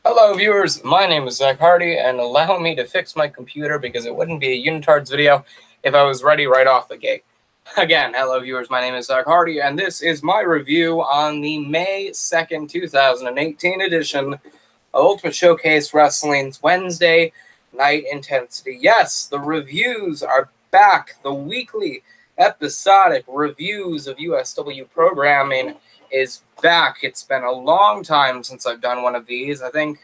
Hello viewers, my name is Zack Hardy, and allow me to fix my computer because it wouldn't be a Unitards video if I was ready right off the gate. Again, hello viewers, my name is Zack Hardy, and this is my review on the May 2nd, 2018 edition of Ultimate Showcase Wrestling's Wednesday Night Intensity. Yes, the reviews are back. The weekly episodic reviews of USW programming is back. It's been a long time since I've done one of these. I think,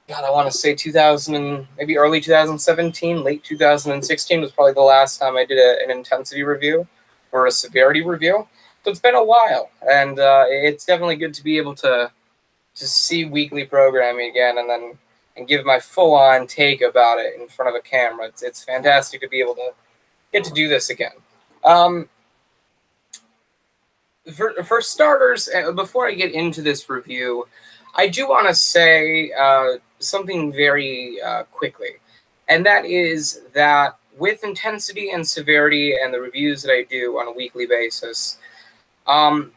God, I want to say 2000, maybe early 2017, late 2016 was probably the last time I did an intensity review or a severity review. So it's been a while, and it's definitely good to be able to see weekly programming again and give my full-on take about it in front of a camera. It's fantastic to be able to get to do this again. For starters, before I get into this review, I do want to say something very quickly, and that is that with intensity and severity and the reviews that I do on a weekly basis, I'm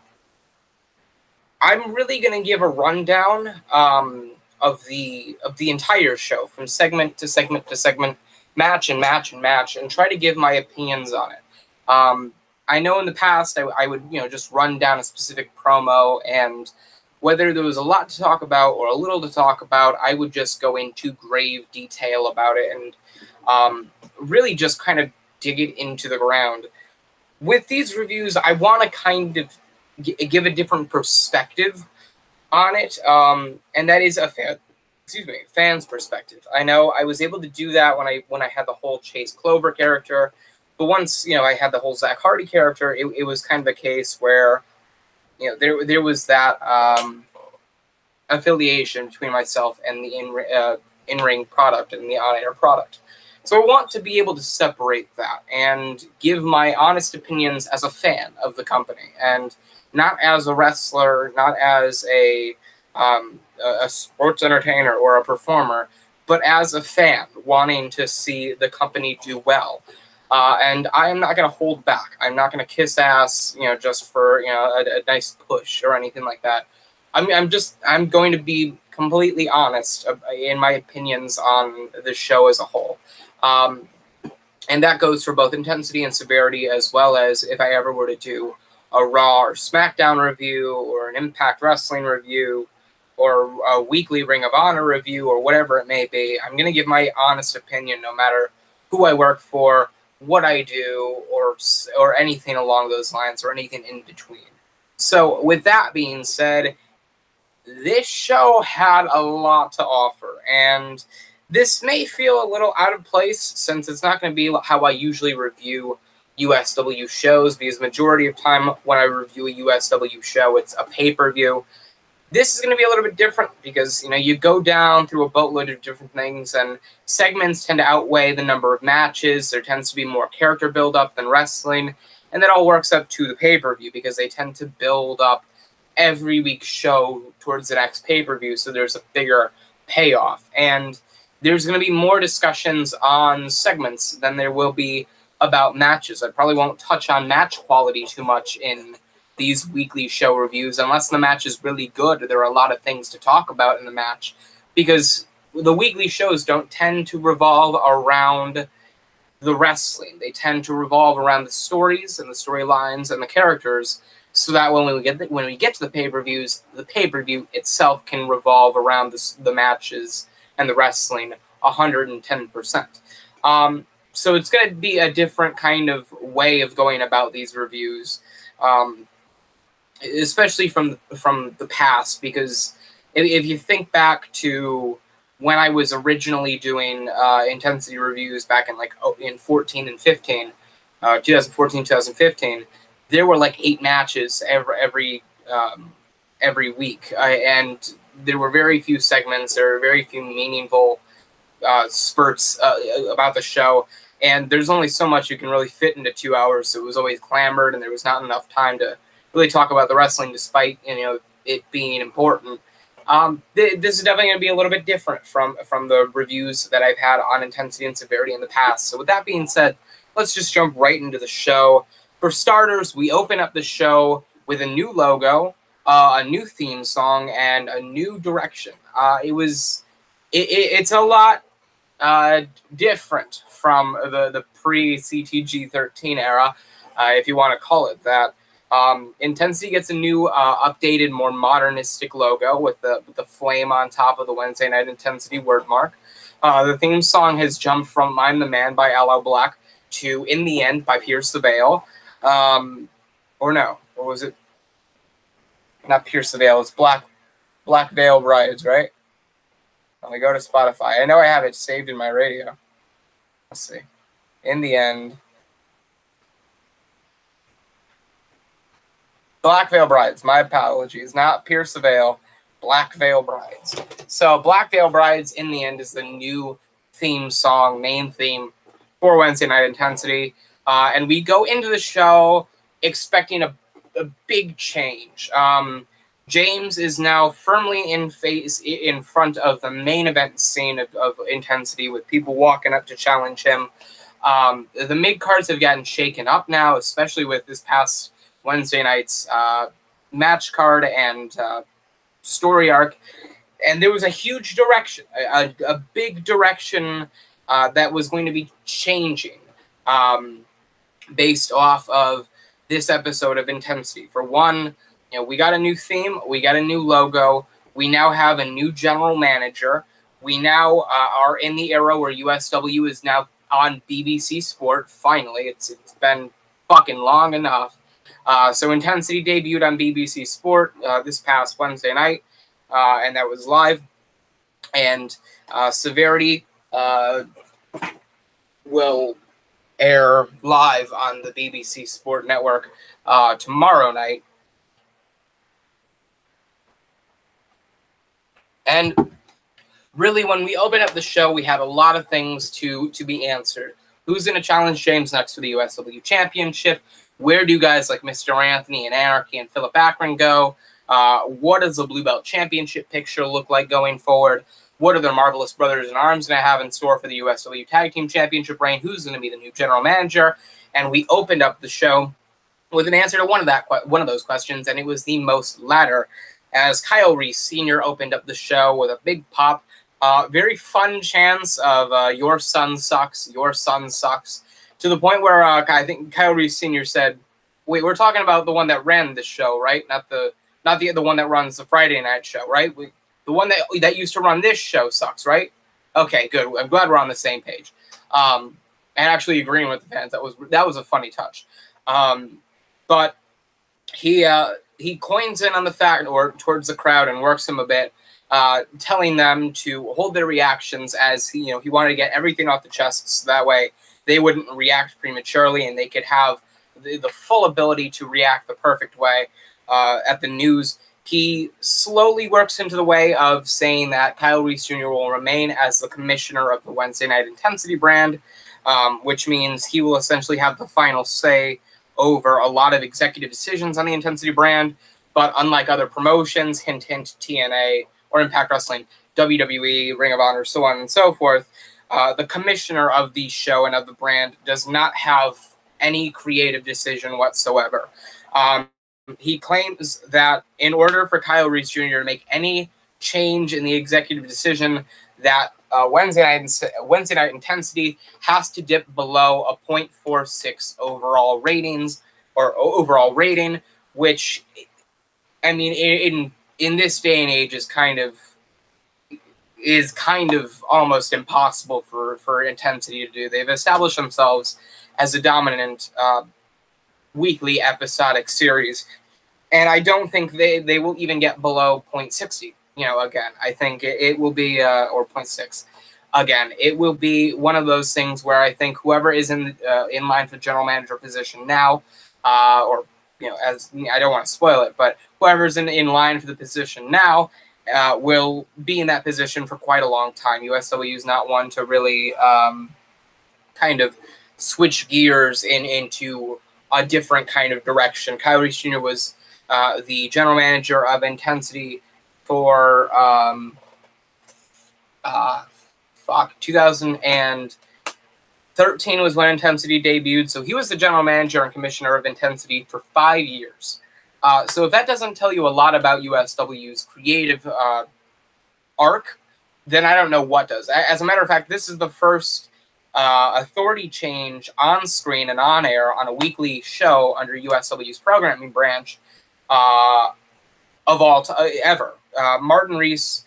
really going to give a rundown of the entire show, from segment to segment to segment, match and match and match, and try to give my opinions on it. I know in the past I would, just run down a specific promo, and whether there was a lot to talk about or a little to talk about, I would just go into grave detail about it and really just kind of dig it into the ground. With these reviews, I want to kind of give a different perspective on it, and that is a fan's perspective. I know I was able to do that when I had the whole Chase Clover character. But once, I had the whole Zack Hardy character, it was kind of a case where, there was that affiliation between myself and the in-ring product and the on-air product. So I want to be able to separate that and give my honest opinions as a fan of the company, and not as a wrestler, not as a sports entertainer or a performer, but as a fan wanting to see the company do well. And I'm not going to hold back. I'm not going to kiss ass, just for, a nice push or anything like that. I'm going to be completely honest in my opinions on the show as a whole. And that goes for both intensity and severity, as well as if I ever were to do a Raw or SmackDown review or an Impact Wrestling review or a weekly Ring of Honor review or whatever it may be. I'm going to give my honest opinion no matter who I work for, what I do, or anything along those lines, or anything in between. So with that being said, this show had a lot to offer, and this may feel a little out of place since it's not going to be how I usually review USW shows, because the majority of time when I review a USW show, it's a pay-per-view. This is going to be a little bit different because, you go down through a boatload of different things, and segments tend to outweigh the number of matches. There tends to be more character build-up than wrestling, and that all works up to the pay-per-view because they tend to build up every week's show towards the next pay-per-view, so there's a bigger payoff. And there's going to be more discussions on segments than there will be about matches. I probably won't touch on match quality too much in these weekly show reviews, unless the match is really good. There are a lot of things to talk about in the match, because the weekly shows don't tend to revolve around the wrestling. They tend to revolve around the stories and the storylines and the characters, so that when we get to the pay-per-views, the pay-per-view itself can revolve around the matches and the wrestling 110%. So it's going to be a different kind of way of going about these reviews. Especially from the past, because if you think back to when I was originally doing intensity reviews back in 14 and 15, 2014, 2015, there were like 8 matches every week, and there were very few segments. There were very few meaningful spurts about the show, and there's only so much you can really fit into 2 hours. So it was always clamored, and there was not enough time to really talk about the wrestling, despite it being important. This is definitely going to be a little bit different from the reviews that I've had on intensity and severity in the past. So with that being said, let's just jump right into the show. For starters, we open up the show with a new logo, a new theme song, and a new direction. It's a lot different from the pre-CTG 13 era, if you want to call it that. Intensity gets a new, updated, more modernistic logo with the flame on top of the Wednesday Night Intensity wordmark. The theme song has jumped from "I'm the Man" by Aloe Black to "In the End" by Pierce the Veil. Or no, what was it? Not Pierce the Veil. It's Black Veil Brides, right? Let me go to Spotify. I know I have it saved in my radio. Let's see. "In the End." Black Veil Brides. My apologies. Not Pierce the Veil. Black Veil Brides. So Black Veil Brides, "In the End," is the new theme song, main theme for Wednesday Night Intensity. And we go into the show expecting a big change. James is now firmly in front of the main event scene of Intensity, with people walking up to challenge him. The mid-cards have gotten shaken up now, especially with this past Wednesday night's match card and story arc. And there was a huge direction, a big direction that was going to be changing based off of this episode of Intensity. For one, we got a new theme, we got a new logo, we now have a new general manager, we now are in the era where USW is now on BBC Sport, finally. It's been fucking long enough. So Intensity debuted on BBC Sport this past Wednesday night, and that was live. And Severity will air live on the BBC Sport Network tomorrow night. And really, when we open up the show, we have a lot of things to be answered. Who's going to challenge James next for the USW Championship? Where do guys like Mr. Anthony and Anarchy and Philip Akron go? What does the Blue Belt Championship picture look like going forward? What are the Marvelous Brothers in Arms going to have in store for the USW Tag Team Championship reign? Who's going to be the new general manager? And we opened up the show with an answer to one of those questions, and it was the most latter, as Kyle Reese Sr. opened up the show with a big pop. Very fun chants of "Your son sucks, your son sucks," to the point where I think Kyle Reese Sr. said, "Wait, we're talking about the one that ran this show, right? Not the one that runs the Friday night show, right? The one that used to run this show sucks, right? Okay, good. I'm glad we're on the same page." And actually agreeing with the fans, that was a funny touch. But he coins in on the fact, or towards the crowd, and works them a bit, telling them to hold their reactions, as he wanted to get everything off the chest, so that way they wouldn't react prematurely and they could have the full ability to react the perfect way at the news. He slowly works into the way of saying that Kyle Reese Jr. will remain as the commissioner of the Wednesday Night Intensity brand, which means he will essentially have the final say over a lot of executive decisions on the Intensity brand. But unlike other promotions, hint, hint, TNA, or Impact Wrestling, WWE, Ring of Honor, so on and so forth, the commissioner of the show and of the brand does not have any creative decision whatsoever. He claims that in order for Kyle Reese Jr. to make any change in the executive decision, that Wednesday Night Intensity has to dip below a .46 overall ratings, or overall rating, which, I mean, in this day and age is kind of almost impossible for Intensity to do. They've established themselves as a dominant weekly episodic series, and I don't think they will even get below .60. Again, I think it will be or .6. Again, it will be one of those things where I think whoever is in line for general manager position now, or as I don't want to spoil it, but whoever's in line for the position now will be in that position for quite a long time. USW is not one to really kind of switch gears into a different kind of direction. Kyle Reese Jr. was the general manager of Intensity for 2013 was when Intensity debuted. So he was the general manager and commissioner of Intensity for 5 years. So if that doesn't tell you a lot about USW's creative arc, then I don't know what does. As a matter of fact, this is the first authority change on screen and on air on a weekly show under USW's programming branch of all ever. Martin Rees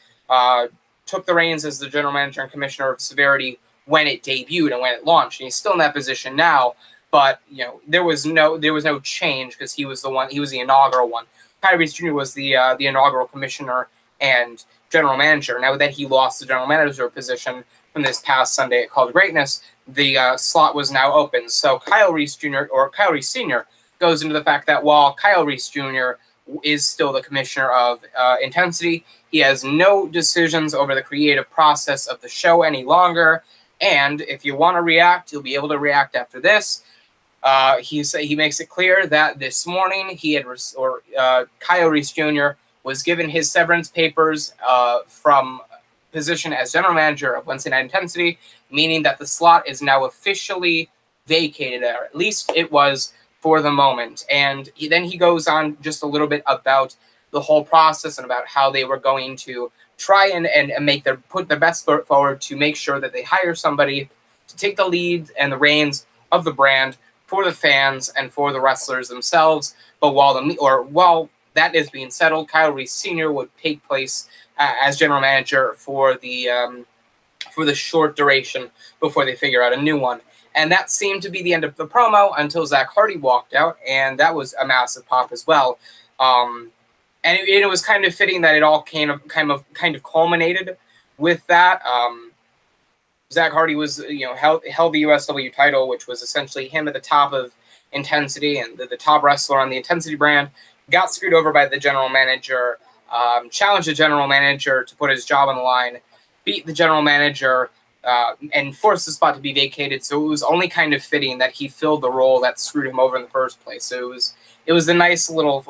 took the reins as the general manager and commissioner of Severity when it debuted and when it launched, and he's still in that position now. But you know, there was no change because he was the inaugural one. Kyle Reese Jr. was the inaugural commissioner and general manager. Now that he lost the general manager position from this past Sunday at Call to Greatness, the slot was now open. So Kyle Reese Jr. or Kyle Reese Sr. goes into the fact that while Kyle Reese Jr. is still the commissioner of Intensity, he has no decisions over the creative process of the show any longer. And if you want to react, you'll be able to react after this. He makes it clear that this morning Kyle Reese Jr. was given his severance papers from position as general manager of Wednesday Night Intensity, meaning that the slot is now officially vacated, or at least it was for the moment. And then he goes on just a little bit about the whole process and about how they were going to try and put their best foot forward to make sure that they hire somebody to take the lead and the reins of the brand for the fans and for the wrestlers themselves. But while that is being settled, Kyle Reese Sr. would take place as general manager for the short duration before they figure out a new one. And that seemed to be the end of the promo until Zack Hardy walked out, and that was a massive pop as well. And it was kind of fitting that it all kind of culminated with that. Zack Hardy was, held the USW title, which was essentially him at the top of Intensity and the top wrestler on the Intensity brand. Got screwed over by the general manager, challenged the general manager to put his job on the line, beat the general manager, and forced the spot to be vacated. So it was only kind of fitting that he filled the role that screwed him over in the first place. So it was a nice little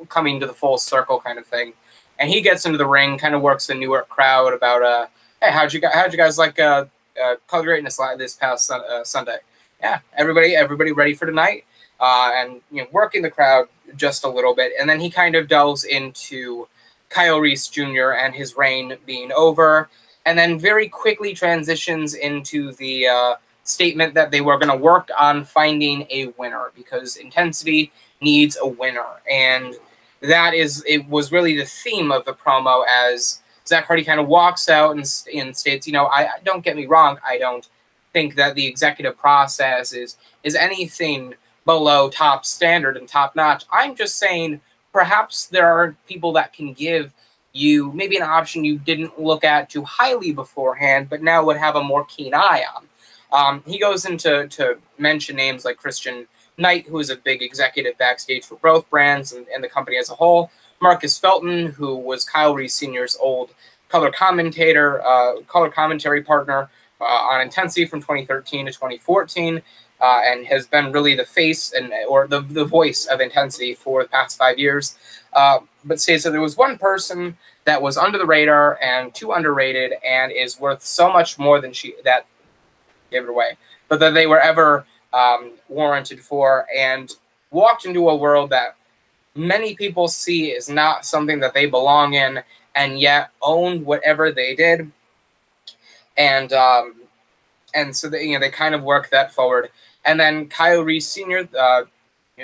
coming to the full circle kind of thing. And he gets into the ring, kind of works the Newark crowd about, hey, how'd you guys like Call to Greatness this past Sunday? Yeah, everybody ready for tonight? And working the crowd just a little bit. And then he kind of delves into Kyle Reese Jr. and his reign being over, and then very quickly transitions into the statement that they were going to work on finding a winner because Intensity needs a winner. And it was really the theme of the promo as Zack Hardy kind of walks out and states, I don't get me wrong, I don't think that the executive process is anything below top standard and top notch. I'm just saying perhaps there are people that can give you maybe an option you didn't look at too highly beforehand, but now would have a more keen eye on. He goes into to mention names like Christian Knight, who is a big executive backstage for both brands and the company as a whole. Marcus Felton, who was Kyle Reese Sr.'s old color commentary partner on Intensity from 2013 to 2014, and has been really the face or the voice of Intensity for the past 5 years. But states that there was one person that was under the radar and too underrated and is worth so much more than that gave it away, but that they were ever warranted for, and walked into a world that many people see is not something that they belong in, and yet owned whatever they did. And so they kind of work that forward. And then Kyle Reese Sr.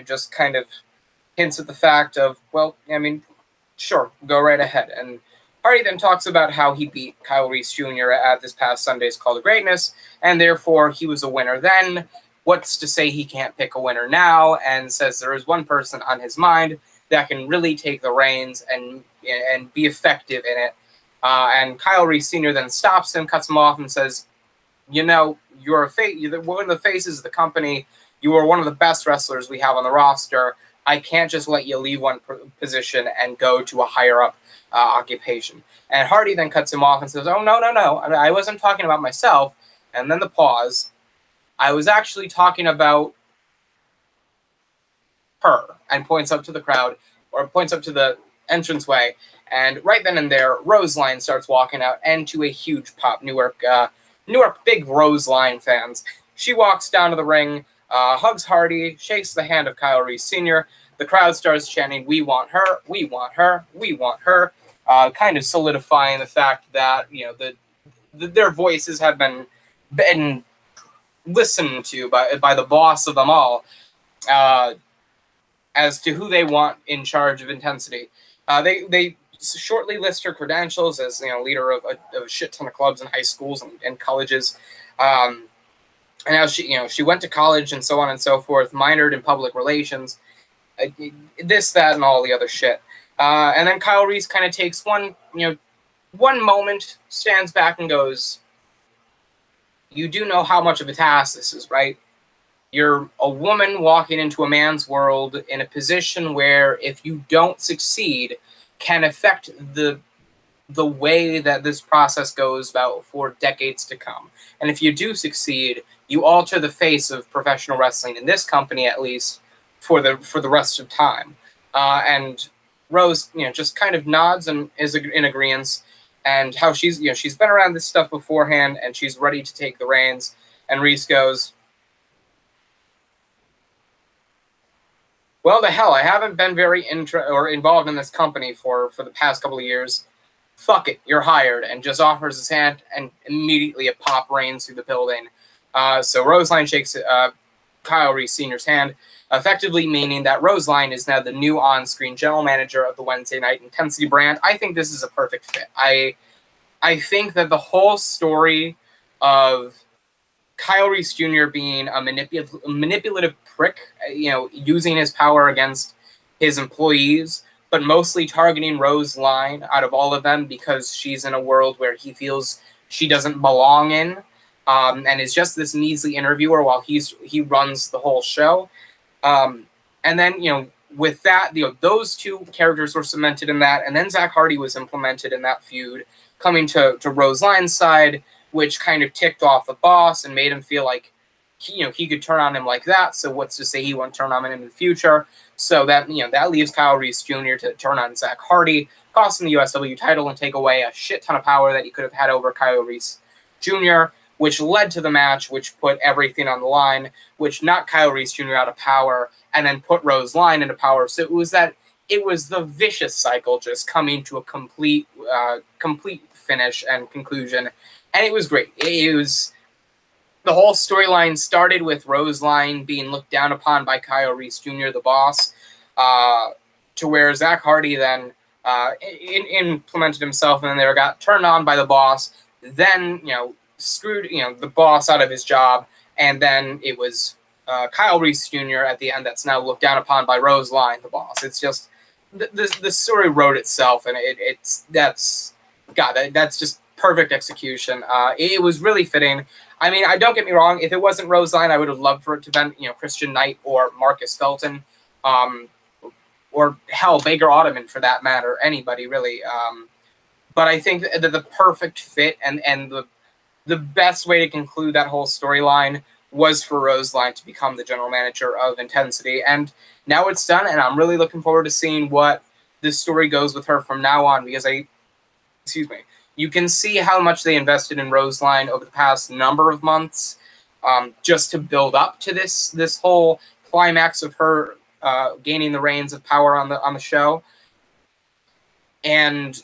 Just kind of hints at the fact of, well, sure, go right ahead. And Hardy then talks about how he beat Kyle Reese Jr. at this past Sunday's Call to Greatness, and therefore he was a winner then. What's to say he can't pick a winner now? And says there is one person on his mind that can really take the reins and be effective in it. And Kyle Reese Sr. then stops him, cuts him off, and says, you're one of the faces of the company. You are one of the best wrestlers we have on the roster. I can't just let you leave one position and go to a higher up occupation. And Hardy then cuts him off and says, oh, no. I wasn't talking about myself. And then the pause. I was actually talking about her, and points up to the crowd, or points up to the entranceway. And right then and there, Roseline starts walking out, and to a huge pop. Newark big Roseline fans. She walks down to the ring, hugs Hardy, shakes the hand of Kyle Reese Sr., the crowd starts chanting, "We want her, we want her, we want her," kind of solidifying the fact that their voices have been listened to by the boss of them all, as to who they want in charge of Intensity. They shortly list her credentials as leader of a shit ton of clubs and high schools and colleges. And now she went to college and so on and so forth, minored in public relations, this, that, and all the other shit. And then Kyle Reese kind of takes one moment, stands back and goes, "You do know how much of a task this is, right? You're a woman walking into a man's world in a position where, if you don't succeed, can affect the way that this process goes about for decades to come. And if you do succeed, you alter the face of professional wrestling, in this company at least, for the rest of time." And Rose, just kind of nods and is in agreement, and how she's been around this stuff beforehand, and she's ready to take the reins. And Reese goes, "Well, the hell, I haven't been very involved in this company for the past couple of years. Fuck it, you're hired," and just offers his hand, and immediately a pop reigns through the building. So Roseline shakes Kyle Reese Sr.'s hand, effectively meaning that Roseline is now the new on-screen general manager of the Wednesday Night Intensity brand. I think this is a perfect fit. I think that the whole story of Kyle Reese Jr. being a manipulative prick, using his power against his employees, but mostly targeting Roseline out of all of them because she's in a world where he feels she doesn't belong in, and is just this measly interviewer while he runs the whole show. And then, with that, those two characters were cemented in that, and then Zack Hardy was implemented in that feud, coming to Roseline's side, which kind of ticked off the boss and made him feel like he could turn on him like that. So what's to say he won't turn on him in the future? So that that leaves Kyle Reese Jr. to turn on Zack Hardy, cost him the USW title, and take away a shit ton of power that he could have had over Kyle Reese Jr., which led to the match, which put everything on the line, which knocked Kyle Reese Jr. out of power, and then put Roseline into power. So it was the vicious cycle just coming to a complete finish and conclusion. And it was great. It was, the whole storyline started with Roseline being looked down upon by Kyle Reese Jr., the boss, to where Zack Hardy then implemented himself, and then they got turned on by the boss, then, screwed, the boss out of his job, and then it was Kyle Reese Jr. at the end that's now looked down upon by Roseline, the boss. It's just, the story wrote itself, and that's just perfect execution. It was really fitting. I mean, don't get me wrong. If it wasn't Roseline, I would have loved for it to have been, Christian Knight or Marcus Felton, or hell, Baker Ottoman for that matter. Anybody really. But I think that the perfect fit and the best way to conclude that whole storyline was for Roseline to become the general manager of Intensity, and now it's done. And I'm really looking forward to seeing what this story goes with her from now on, because you can see how much they invested in Roseline over the past number of months, just to build up to this whole climax of her gaining the reins of power on the show. And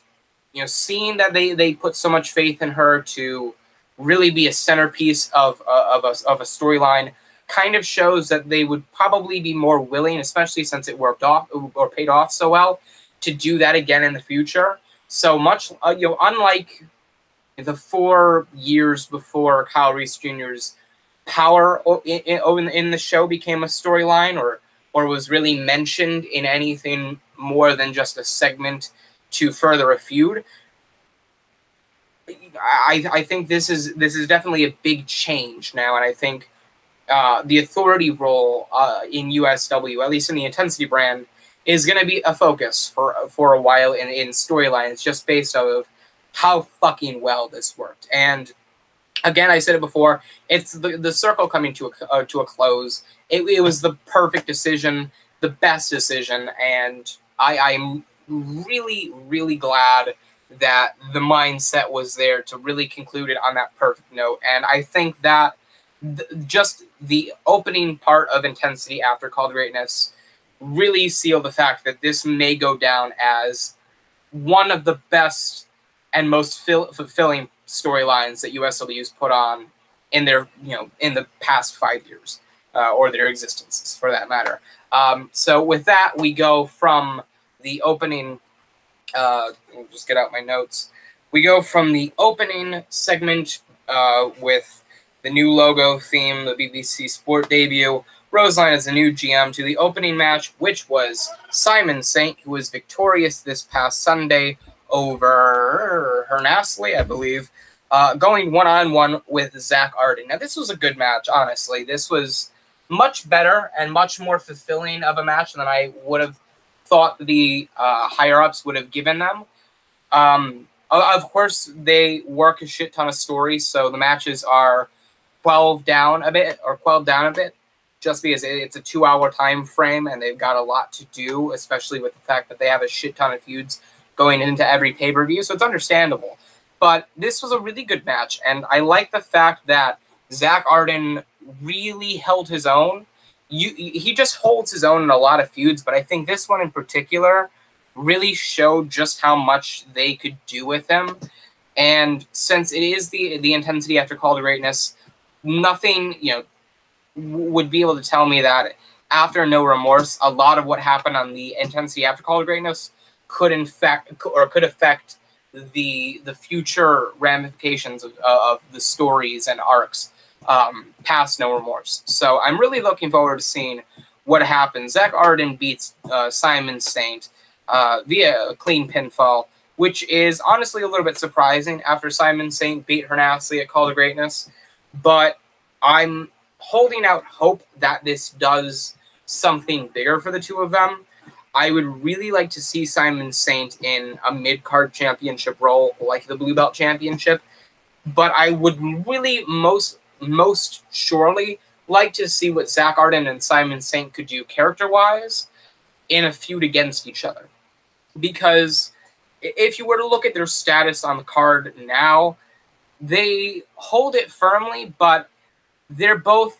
seeing that they put so much faith in her to really be a centerpiece of a storyline kind of shows that they would probably be more willing, especially since it worked off or paid off so well, to do that again in the future. So much, unlike the 4 years before Kyle Reese Jr.'s power in the show became a storyline or was really mentioned in anything more than just a segment to further a feud, I think this is definitely a big change now, and I think the authority role in USW, at least in the Intensity brand, is going to be a focus for a while in storylines, just based off of how fucking well this worked. And again, I said it before, it's the circle coming to a close. It was the perfect decision, the best decision, and I'm really, really glad that the mindset was there to really conclude it on that perfect note. And I think that just the opening part of Intensity after Call to Greatness really seal the fact that this may go down as one of the best and most fulfilling storylines that USW's put on in their, in the past 5 years, or their existences, for that matter. So with that, we go from the opening. Let me just get out my notes. We go from the opening segment with the new logo theme, the BBC Sport debut, Roseline as the new GM, to the opening match, which was Simon Saint, who was victorious this past Sunday over Hernastley, I believe, going one-on-one with Zack Hardy. Now, this was a good match, honestly. This was much better and much more fulfilling of a match than I would have thought the higher-ups would have given them. Of course, they work a shit ton of stories, so the matches are 12 down a bit, just because it's a 2-hour time frame and they've got a lot to do, especially with the fact that they have a shit ton of feuds going into every pay-per-view, so it's understandable. But this was a really good match, and I like the fact that Zack Hardy really held his own. He just holds his own in a lot of feuds, but I think this one in particular really showed just how much they could do with him. And since it is the intensity after Call to Greatness, nothing would be able to tell me that after No Remorse, a lot of what happened on the intensity after Call to Greatness could affect the future ramifications of the stories and arcs past No Remorse. So I'm really looking forward to seeing what happens. Zack Hardy beats Simon Saint via a clean pinfall, which is honestly a little bit surprising after Simon Saint beat Hernastley at Call to Greatness. But I'm holding out hope that this does something bigger for the two of them. I would really like to see Simon Saint in a mid-card championship role, like the Blue Belt Championship. But I would really most surely like to see what Zack Hardy and Simon Saint could do character-wise in a feud against each other. Because if you were to look at their status on the card now, they hold it firmly, but they're both,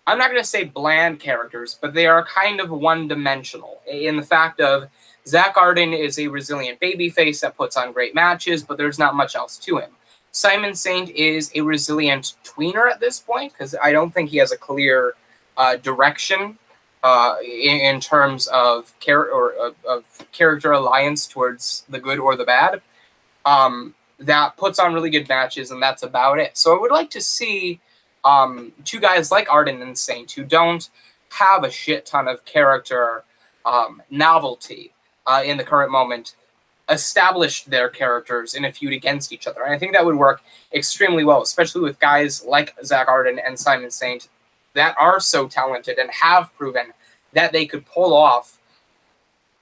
I'm not going to say bland characters, but they are kind of one-dimensional in the fact of Zack Hardy is a resilient babyface that puts on great matches, but there's not much else to him. Simon Saint is a resilient tweener at this point, because I don't think he has a clear direction in terms of character alliance towards the good or the bad. That puts on really good matches, and that's about it. So I would like to see two guys like Hardy and Saint, who don't have a shit ton of character novelty in the current moment, establish their characters in a feud against each other. And I think that would work extremely well, especially with guys like Zack Hardy and Simon Saint that are so talented and have proven that they could pull off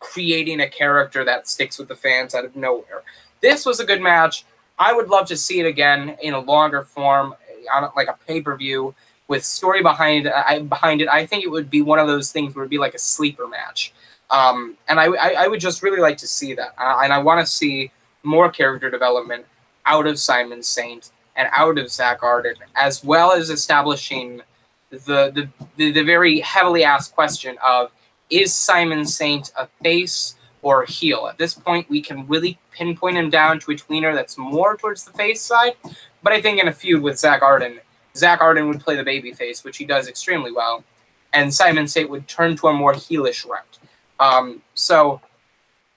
creating a character that sticks with the fans out of nowhere. This was a good match. I would love to see it again in a longer form, on like a pay-per-view with story behind it. I think it would be one of those things where it would be like a sleeper match. And I would just really like to see that. And I want to see more character development out of Simon Saint and out of Zack Hardy, as well as establishing the very heavily asked question of, is Simon Saint a face or a heel? At this point, we can really pinpoint him down to a tweener that's more towards the face side. But I think in a feud with Zack Hardy would play the baby face, which he does extremely well, and Simon Saint would turn to a more heelish route. So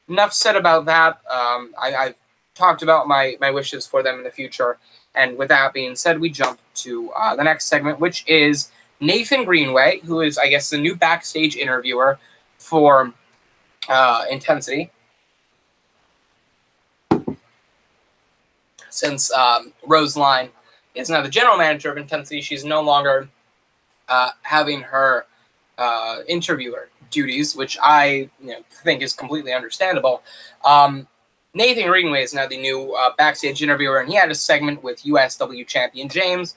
enough said about that. I've talked about my wishes for them in the future. And with that being said, we jump to the next segment, which is Nathan Greenway, who is, I guess, the new backstage interviewer for Intensity. Since Roseline is now the general manager of Intensity, she's no longer having her interviewer duties, which I think is completely understandable. Nathan Greenway is now the new backstage interviewer, and he had a segment with USW champion James,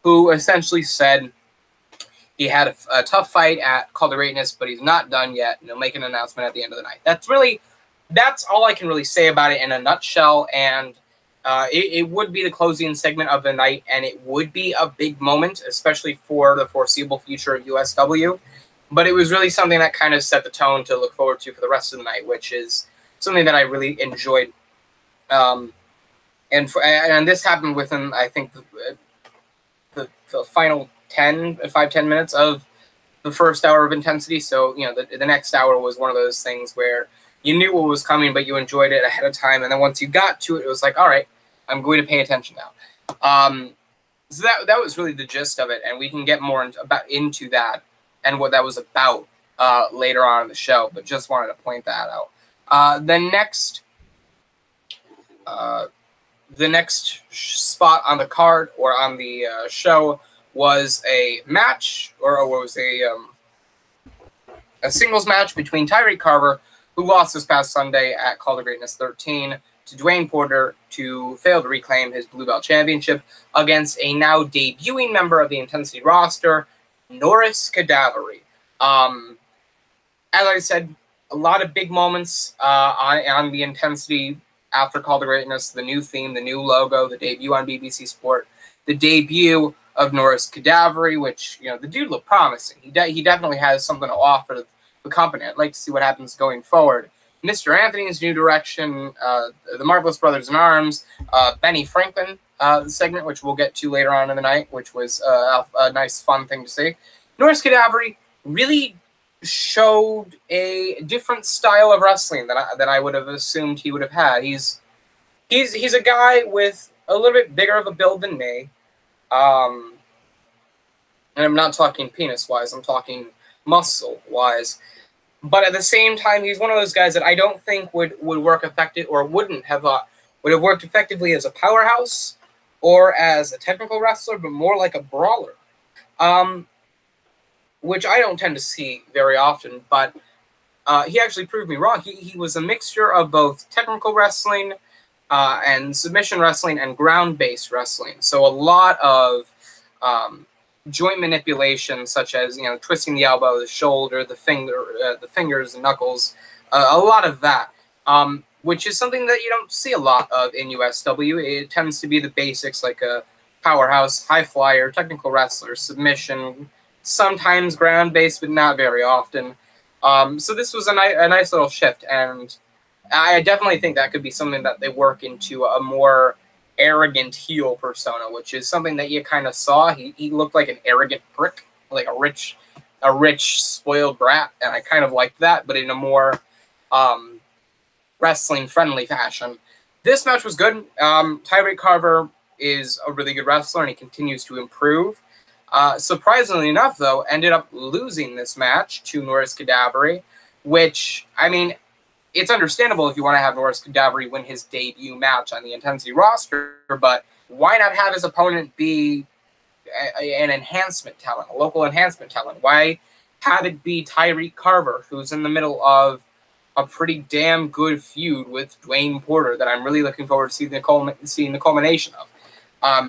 who essentially said he had a tough fight at Call to Greatness, but he's not done yet, and he'll make an announcement at the end of the night. That's all I can really say about it in a nutshell, and it would be the closing segment of the night, and it would be a big moment, especially for the foreseeable future of USW. But it was really something that kind of set the tone to look forward to for the rest of the night, which is something that I really enjoyed. And this happened within, I think, the final 5-10 minutes of the first hour of intensity. So, you know, the next hour was one of those things where you knew what was coming, but you enjoyed it ahead of time. And then once you got to it, it was like, all right, I'm going to pay attention now. So that was really the gist of it. And we can get more into that and what that was about later on in the show. But just wanted to point that out. The next spot on the card or on the show was a match, or was a singles match between Tyreek Carver, who lost this past Sunday at Call to Greatness 13, to Dwayne Porter, to fail to reclaim his Blue Belt Championship against a now debuting member of the Intensity roster, Norris Cadavery. As I said, a lot of big moments on the Intensity after Call to Greatness, the new theme, the new logo, the debut on BBC Sport, the debut of Norris Cadavery, which, you know, the dude looked promising. He definitely has something to offer the company. I'd like to see what happens going forward. Mr. Anthony's new direction, the Marvelous Brothers in Arms, Benny Franklin segment, which we'll get to later on in the night, which was a nice, fun thing to see. Norris Cadavery really showed a different style of wrestling than I would have assumed he would have had. He's a guy with a little bit bigger of a build than me. And I'm not talking penis-wise, I'm talking muscle-wise. But at the same time, he's one of those guys that I don't think would work effective, or would have worked effectively as a powerhouse or as a technical wrestler, but more like a brawler. Which I don't tend to see very often, but he actually proved me wrong. He was a mixture of both technical wrestling and submission wrestling and ground-based wrestling. So a lot of joint manipulation, such as, you know, twisting the elbow, the shoulder, the fingers, the knuckles, a lot of that, which is something that you don't see a lot of in USW. It tends to be the basics, like a powerhouse, high flyer, technical wrestler, submission, sometimes ground-based, but not very often. So this was a nice little shift, and I definitely think that could be something that they work into a more arrogant heel persona, which is something that you kind of saw. He looked like an arrogant prick, like a rich spoiled brat, and I kind of liked that, but in a more wrestling-friendly fashion. This match was good. Tyreek Carver is a really good wrestler, and he continues to improve. Surprisingly enough, though, ended up losing this match to Norris Cadavery, which, I mean, it's understandable if you want to have Norris Cadavery win his debut match on the Intensity roster, but why not have his opponent be an enhancement talent, a local enhancement talent? Why have it be Tyreek Carver, who's in the middle of a pretty damn good feud with Dwayne Porter that I'm really looking forward to seeing the culmination of?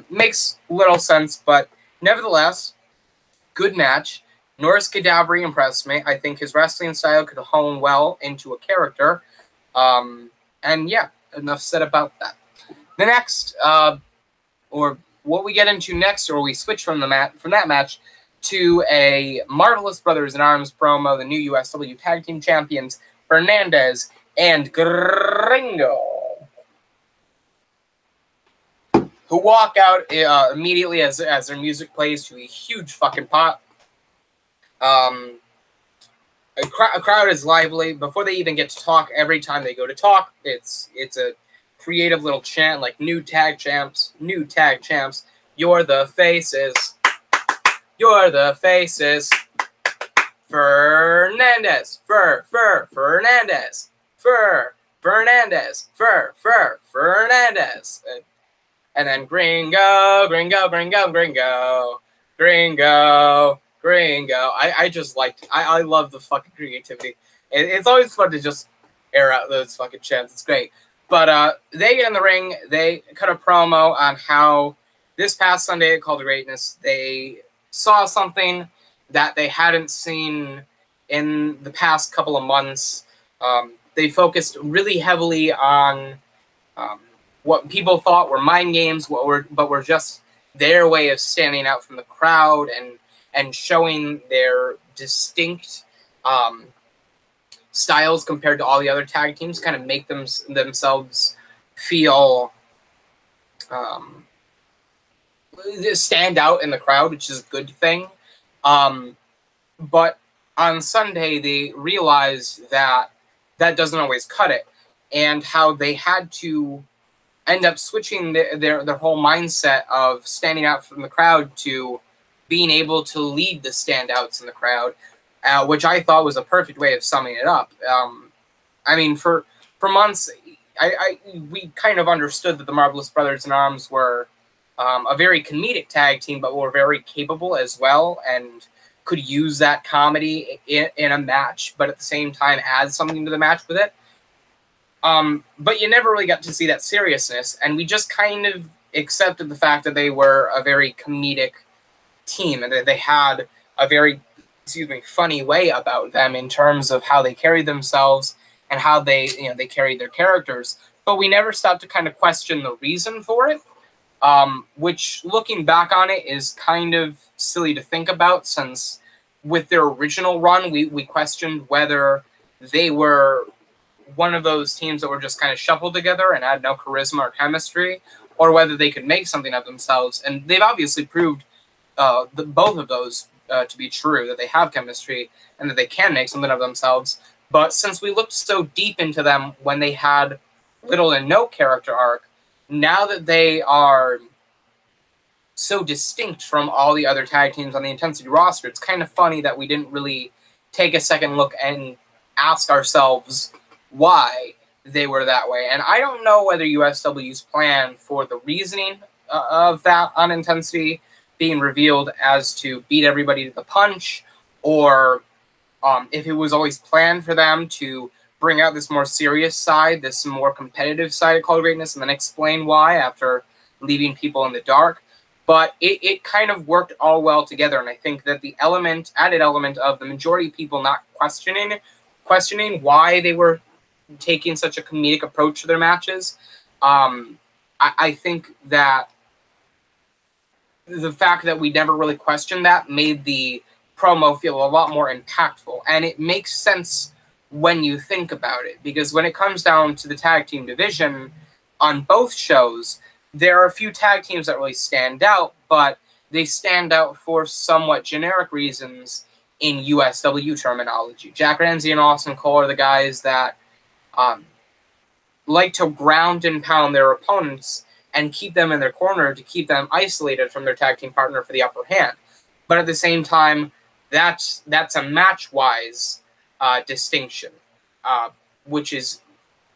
Makes little sense, but nevertheless, good match. Norris Cadavery impressed me. I think his wrestling style could hone well into a character. And yeah, enough said about that. The next, or what we get into next, or we switch from that match to a Marvelous Brothers in Arms promo, the new USW Tag Team Champions, Fernandez and Gringo, who walk out immediately as their music plays to a huge fucking pop. A crowd is lively. Before they even get to talk, every time they go to talk, it's a creative little chant like new tag champs, you're the faces, Fernandez, Fernandez, Fernandez. And then Gringo. I just liked. I love the fucking creativity. It's always fun to just air out those fucking chants. It's great. But they get in the ring. They cut a promo on how this past Sunday at Call to Greatness, they saw something that they hadn't seen in the past couple of months. They focused really heavily on what people thought were mind games, but were just their way of standing out from the crowd and showing their distinct styles compared to all the other tag teams, kind of make themselves feel stand out in the crowd, which is a good thing. But on Sunday, they realized that that doesn't always cut it, and how they had to end up switching their whole mindset of standing out from the crowd to being able to lead the standouts in the crowd, which I thought was a perfect way of summing it up. I mean, for months, we kind of understood that the Marvelous Brothers in Arms were a very comedic tag team, but were very capable as well, and could use that comedy in a match, but at the same time add something to the match with it. But you never really got to see that seriousness, and we just kind of accepted the fact that they were a very comedic team, and that they had a very, funny way about them in terms of how they carried themselves and how they carried their characters. But we never stopped to kind of question the reason for it, which, looking back on it, is kind of silly to think about, since with their original run, we questioned whether they were one of those teams that were just kind of shuffled together and had no charisma or chemistry, or whether they could make something of themselves. And they've obviously proved both of those to be true, that they have chemistry and that they can make something of themselves. But since we looked so deep into them when they had little and no character arc, now that they are so distinct from all the other tag teams on the Intensity roster, it's kind of funny that we didn't really take a second look and ask ourselves why they were that way. And I don't know whether USW's plan for the reasoning of that on Intensity being revealed as to beat everybody to the punch, or if it was always planned for them to bring out this more serious side, this more competitive side of Call of Greatness, and then explain why after leaving people in the dark. But it kind of worked all well together, and I think that the added element of the majority of people not questioning why they were taking such a comedic approach to their matches, I think that the fact that we never really questioned that made the promo feel a lot more impactful. And it makes sense when you think about it, because when it comes down to the tag team division on both shows, there are a few tag teams that really stand out, but they stand out for somewhat generic reasons in USW terminology. Jack Ramsey and Austin Cole are the guys that like to ground and pound their opponents and keep them in their corner to keep them isolated from their tag team partner for the upper hand. But at the same time, that's a match-wise distinction, which is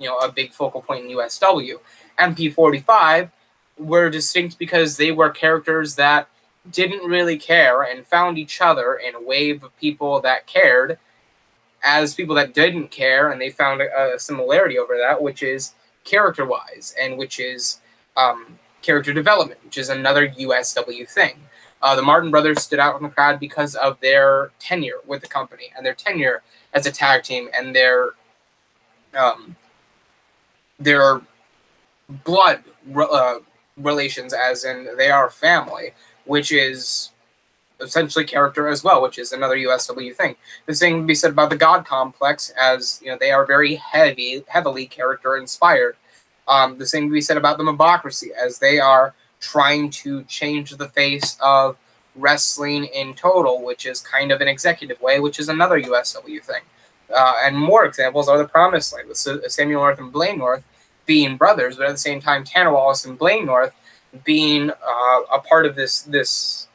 a big focal point in USW. MP45 were distinct because they were characters that didn't really care and found each other in a wave of people that cared as people that didn't care, and they found a similarity over that, which is character-wise, and which is character development, which is another USW thing. The Martin brothers stood out from the crowd because of their tenure with the company and their tenure as a tag team and their blood relations, as in they are family, which is essentially character as well, which is another USW thing. The same can be said about the God Complex, as they are very heavily character inspired. The same can be said about the Mobocracy, as they are trying to change the face of wrestling in total, which is kind of an executive way, which is another USW thing. And more examples are the Promised Land, with Samuel North and Blaine North being brothers, but at the same time, Tanner Wallace and Blaine North being a part of this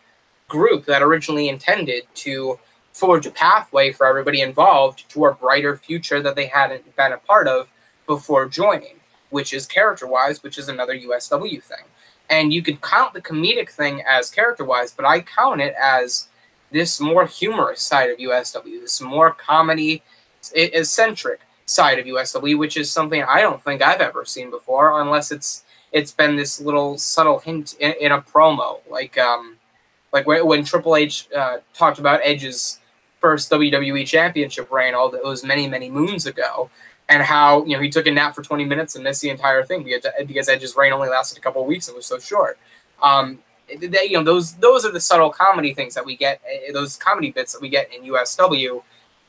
group that originally intended to forge a pathway for everybody involved to a brighter future that they hadn't been a part of before joining, which is character-wise, which is another USW thing. And you could count the comedic thing as character-wise, but I count it as this more humorous side of USW, this more comedy-eccentric side of USW, which is something I don't think I've ever seen before, unless it's been this little subtle hint in a promo, like when Triple H talked about Edge's first WWE Championship reign, all those many, many moons ago, and how he took a nap for 20 minutes and missed the entire thing because Edge's reign only lasted a couple of weeks and was so short. those are the subtle comedy things that we get, those comedy bits that we get in USW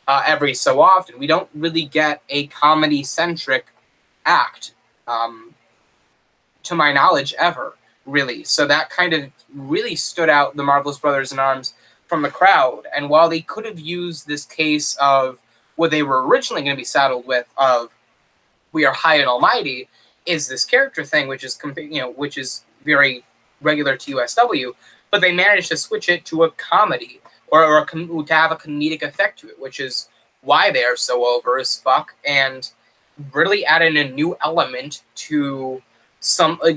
every so often. We don't really get a comedy-centric act, to my knowledge, ever, really. So that kind of really stood out the Marvelous Brothers in Arms from the crowd. And while they could have used this case of what they were originally going to be saddled with, of we are high and almighty, is this character thing, which is very regular to USW, but they managed to switch it to a comedy, or to have a comedic effect to it, which is why they are so over as fuck, and really added a new element to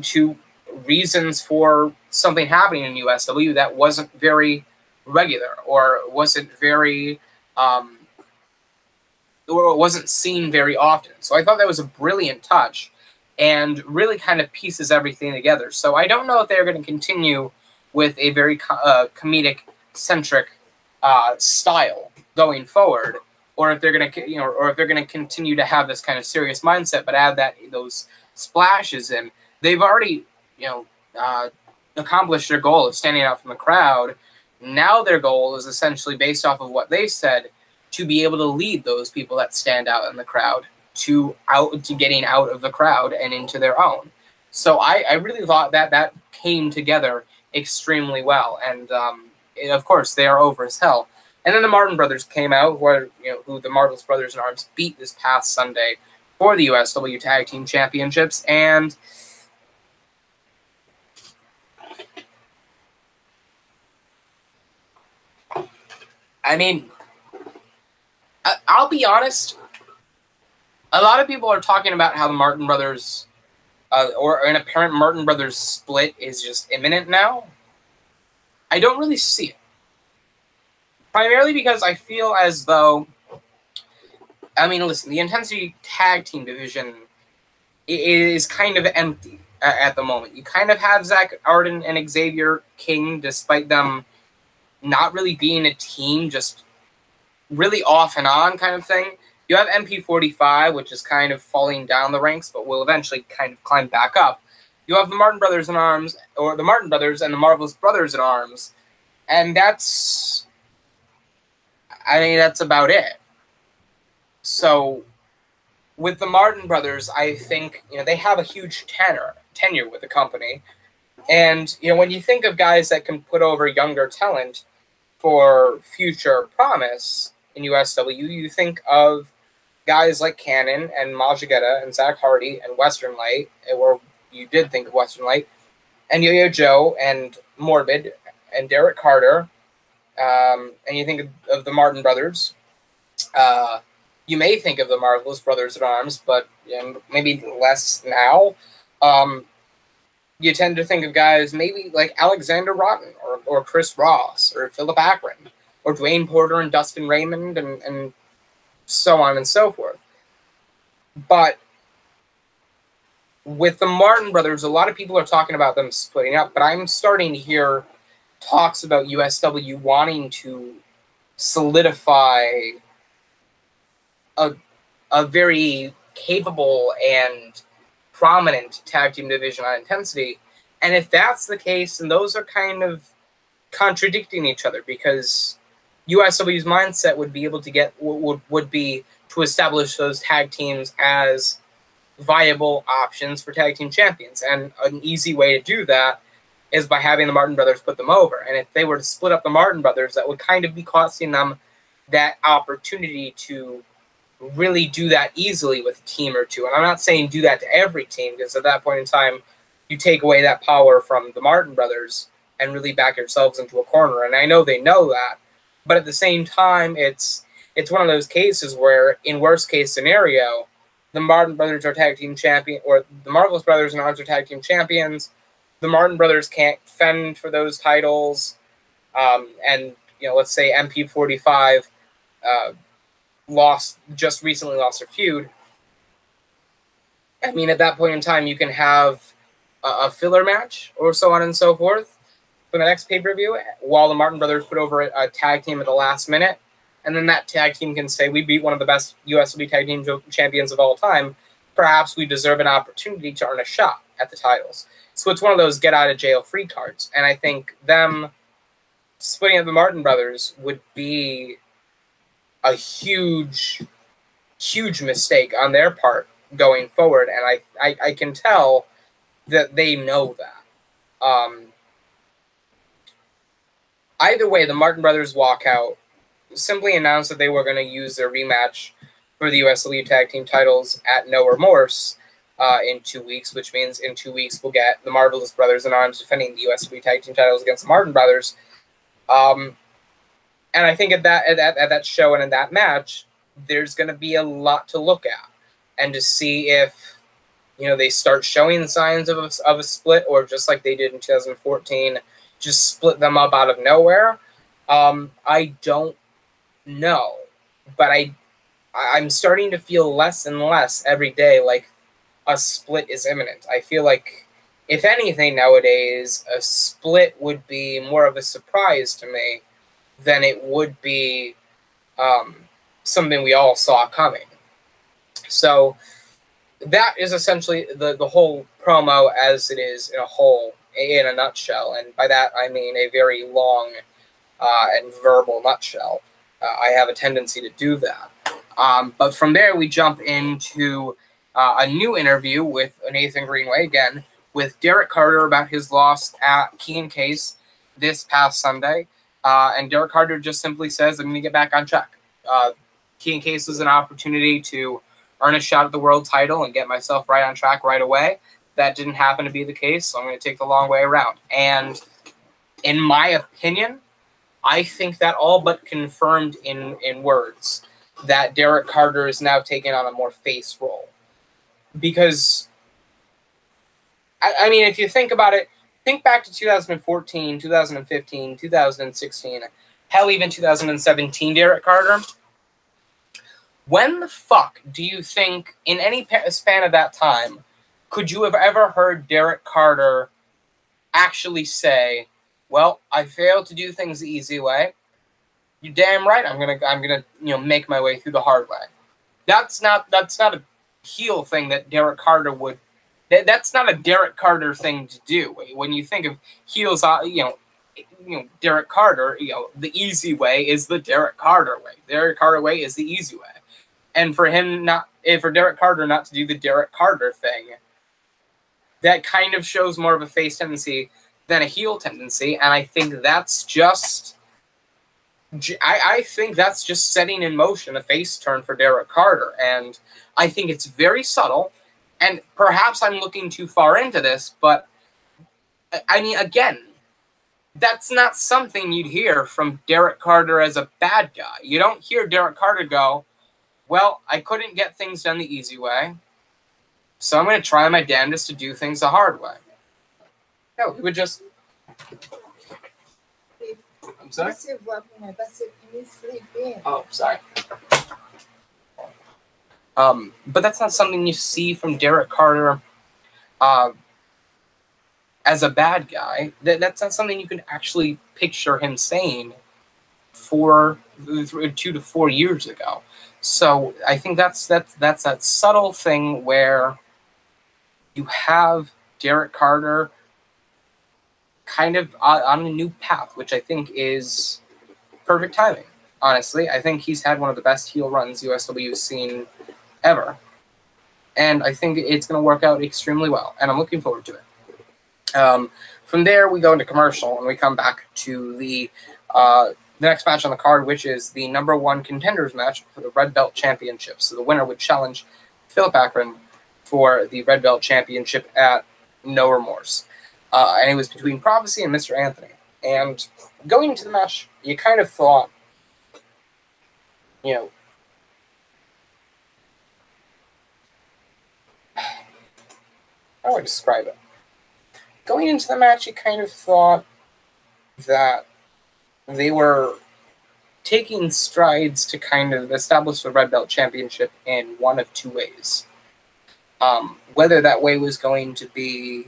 to reasons for something happening in USW that wasn't very regular, or wasn't very or wasn't seen very often. So I thought that was a brilliant touch, and really kind of pieces everything together. So I don't know if they're going to continue with a very comedic-centric style going forward, or if they're going to, or if they're going to continue to have this kind of serious mindset, but add those splashes in. They've already, accomplished their goal of standing out from the crowd. Now their goal is essentially based off of what they said, to be able to lead those people that stand out in the crowd to getting out of the crowd and into their own. So I really thought that came together extremely well, and of course they are over as hell. And then the Martin Brothers came out, who the Marvelous Brothers in Arms beat this past Sunday for the USW Tag Team Championships, and I mean, I'll be honest, a lot of people are talking about how the Martin Brothers, or an apparent Martin Brothers split, is just imminent now. I don't really see it. Primarily because I feel as though, listen, the Intensity Tag Team division is kind of empty at the moment. You kind of have Zack Hardy and Xavier King, despite them not really being a team, just really off and on kind of thing. You have MP45, which is kind of falling down the ranks, but will eventually kind of climb back up. You have the Martin Brothers in Arms, or the Martin Brothers and the Marvelous Brothers in Arms, and that's about it. So, with the Martin Brothers, I think they have a huge tenure with the company, and when you think of guys that can put over younger talent for future promise in USW, you think of guys like Cannon and Majigetta and Zack Hardy and Western Light, or you did think of Western Light, and Yo-Yo Joe and Morbid and Derek Carter, and you think of the Martin Brothers. You may think of the Marvelous Brothers in Arms, but maybe less now. You tend to think of guys maybe like Alexander Rotten or Chris Ross or Philip Akron or Dwayne Porter and Dustin Raymond and so on and so forth. But with the Martin Brothers, a lot of people are talking about them splitting up, but I'm starting to hear talks about USW wanting to solidify a very capable and prominent tag team division on Intensity. And if that's the case, then those are kind of contradicting each other, because USW's mindset would be able to would be to establish those tag teams as viable options for tag team champions. And an easy way to do that is by having the Martin Brothers put them over. And if they were to split up the Martin Brothers, that would kind of be costing them that opportunity to really do that easily with a team or two. And I'm not saying do that to every team, because at that point in time, you take away that power from the Martin Brothers and really back yourselves into a corner. And I know they know that. But at the same time, it's one of those cases where, in worst case scenario, the Martin Brothers are tag team champion, or the Marvelous Brothers and Arms are tag team champions. The Martin Brothers can't fend for those titles. And, let's say MP45 just recently lost their feud. I mean, at that point in time, you can have a filler match or so on and so forth for the next pay-per-view, while the Martin Brothers put over a tag team at the last minute, and then that tag team can say, we beat one of the best USW tag team champions of all time. Perhaps we deserve an opportunity to earn a shot. at the titles. So it's one of those get out of jail free cards. And I think them splitting up the Martin brothers would be a huge, huge mistake on their part going forward. And I can tell that they know that. Either way, the Martin brothers walkout simply announced that they were going to use their rematch for the USW Tag Team titles at No Remorse in 2 weeks, which means in 2 weeks we'll get the Marvelous Brothers in Arms defending the USW Tag Team titles against the Martin brothers. And I think at that show and in that match, there's going to be a lot to look at and to see if they start showing signs of a split, or just like they did in 2014, just split them up out of nowhere. I don't know, but I'm starting to feel less and less every day like a split is imminent. I feel like, if anything nowadays, a split would be more of a surprise to me than it would be something we all saw coming. So that is essentially the whole promo as it is in a nutshell. And by that, I mean a very long and verbal nutshell. I have a tendency to do that. But from there, we jump into a new interview with Nathan Greenway, again, with Derek Carter about his loss at Key and Case this past Sunday. And Derek Carter just simply says, I'm going to get back on track. Key and Case was an opportunity to earn a shot at the world title and get myself right on track right away. That didn't happen to be the case, so I'm going to take the long way around. And in my opinion, I think that all but confirmed in words that Derek Carter is now taking on a more face role. Because, I mean, if you think about it, think back to 2014, 2015, 2016, hell, even 2017, Derek Carter. When the fuck do you think, in any span of that time, could you have ever heard Derek Carter actually say, well, I failed to do things the easy way. You're damn right. I'm gonna make my way through the hard way. That's not a heel thing that Derek Carter would. That's not a Derek Carter thing to do. When you think of heels, Derek Carter, the easy way is the Derek Carter way. Derek Carter way is the easy way. And for Derek Carter not to do the Derek Carter thing, that kind of shows more of a face tendency than a heel tendency, and I think that's just setting in motion a face turn for Derek Carter, and I think it's very subtle, and perhaps I'm looking too far into this, but I mean, again, that's not something you'd hear from Derek Carter as a bad guy. You don't hear Derek Carter go, well, I couldn't get things done the easy way, so I'm going to try my damnedest to do things the hard way. No, he would just... I'm sorry? Oh, sorry. But that's not something you see from Derek Carter as a bad guy. That's not something you can actually picture him saying 2 to 4 years ago. So I think that's that subtle thing where you have Derek Carter kind of on a new path, which I think is perfect timing, honestly. I think he's had one of the best heel runs USW's seen ever. And I think it's going to work out extremely well, and I'm looking forward to it. From there, we go into commercial, and we come back to the next match on the card, which is the #1 contenders match for the Red Belt Championship. So the winner would challenge Philip Akron for the Red Belt Championship at No Remorse. And it was between Prophecy and Mr. Anthony. And going into the match, you kind of thought, how do I describe it? Going into the match, you kind of thought that they were taking strides to kind of establish the Red Belt Championship in one of two ways. Whether that way was going to be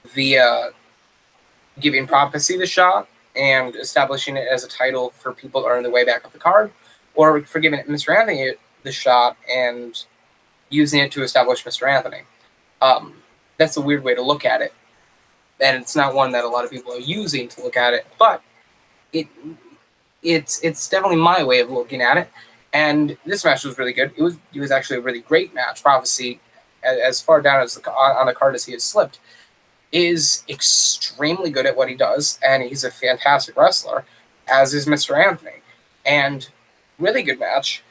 via giving Prophecy the shot and establishing it as a title for people to earn their way back up the card, or for giving Mr. Anthony the shot and using it to establish Mr. Anthony. that's a weird way to look at it. And it's not one that a lot of people are using to look at it, but it's definitely my way of looking at it. And this match was really good. It was actually a really great match. Prophecy, as far down as on the card as he has slipped, is extremely good at what he does, and he's a fantastic wrestler, as is Mr. Anthony. And really good match.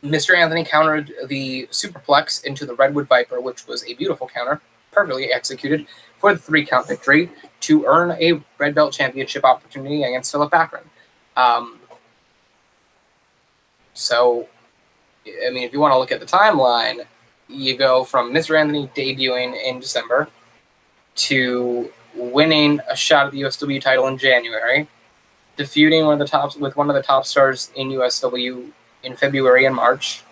Mr. Anthony countered the superplex into the Redwood Viper, which was a beautiful counter, perfectly executed, for the 3-count victory to earn a Red Belt Championship opportunity against Philip Akron. So, I mean, if you want to look at the timeline, you go from Mr. Anthony debuting in December to winning a shot at the USW title in January, defeating one of the top stars in USW in February and March,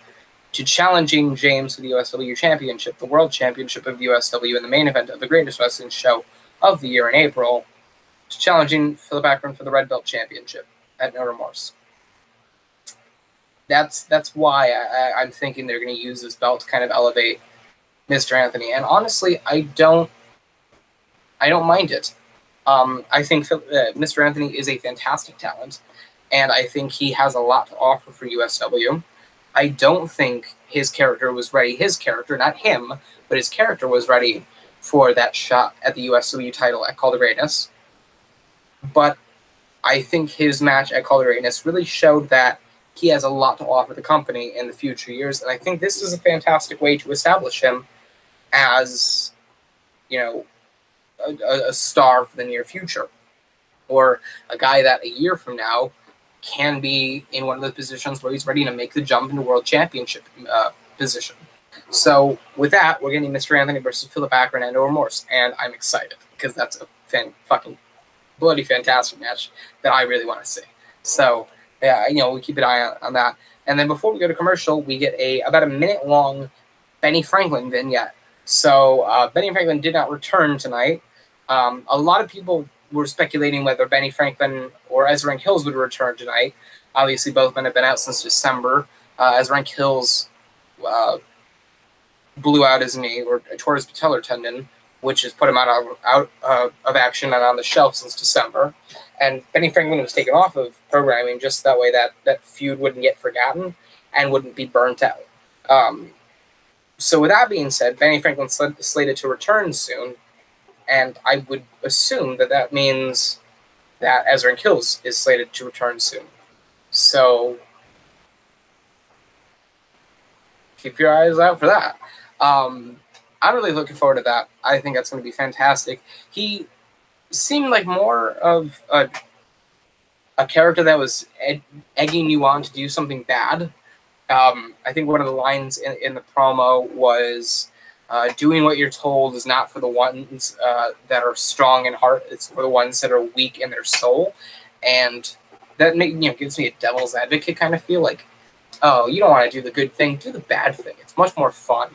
to challenging James for the USW Championship, the World Championship of USW, in the main event of the greatest wrestling show of the year in April, to challenging Philip Akron for the Red Belt Championship at No Remorse. That's why I'm thinking they're going to use this belt to kind of elevate Mr. Anthony. And honestly, I don't mind it. I think Mr. Anthony is a fantastic talent, and I think he has a lot to offer for USW. I don't think his character was ready. His character, not him, but his character was ready for that shot at the USW title at Call to Greatness. But I think his match at Call to Greatness really showed that he has a lot to offer the company in the future years, and I think this is a fantastic way to establish him as, you know, a star for the near future, or a guy that a year from now can be in one of the positions where he's ready to make the jump into World Championship position. So with that, we're getting Mr. Anthony versus Philip Akron and No Remorse, and I'm excited because that's a fucking bloody fantastic match that I really want to see. So yeah, you know, we keep an eye on that. And then before we go to commercial, we get about a minute long Benny Franklin vignette. So Benny Franklin did not return tonight. A lot of people were speculating whether Benny Franklin or Ezra Hills would return tonight. Obviously, both men have been out since December. Ezra Hills blew out his knee, or tore his patellar tendon, which has put him out of action and on the shelf since December. And Benny Franklin was taken off of programming just that way that feud wouldn't get forgotten and wouldn't be burnt out. So with that being said, Benny Franklin slated to return soon, and I would assume that means that Ezra Hills is slated to return soon. So keep your eyes out for that. I'm really looking forward to that. I think that's going to be fantastic. He seemed like more of a character that was egging you on to do something bad. I think one of the lines in the promo was, doing what you're told is not for the ones that are strong in heart. It's for the ones that are weak in their soul. And that gives me a devil's advocate kind of feel, like, oh, you don't want to do the good thing, do the bad thing. It's much more fun.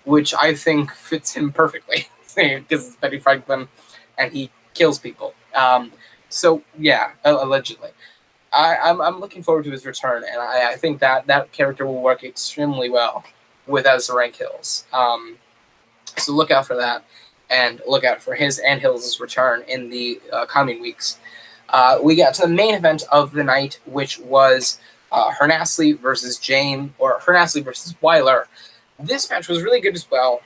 Which I think fits him perfectly, because it's Benny Franklin and he kills people. So yeah, allegedly. I'm looking forward to his return, and I think that character will work extremely well with Ezra Hills. So look out for that, and look out for his and Hills' return in the coming weeks. We got to the main event of the night, which was Hernasli versus James, or Hernasli versus Weiler. This match was really good as well.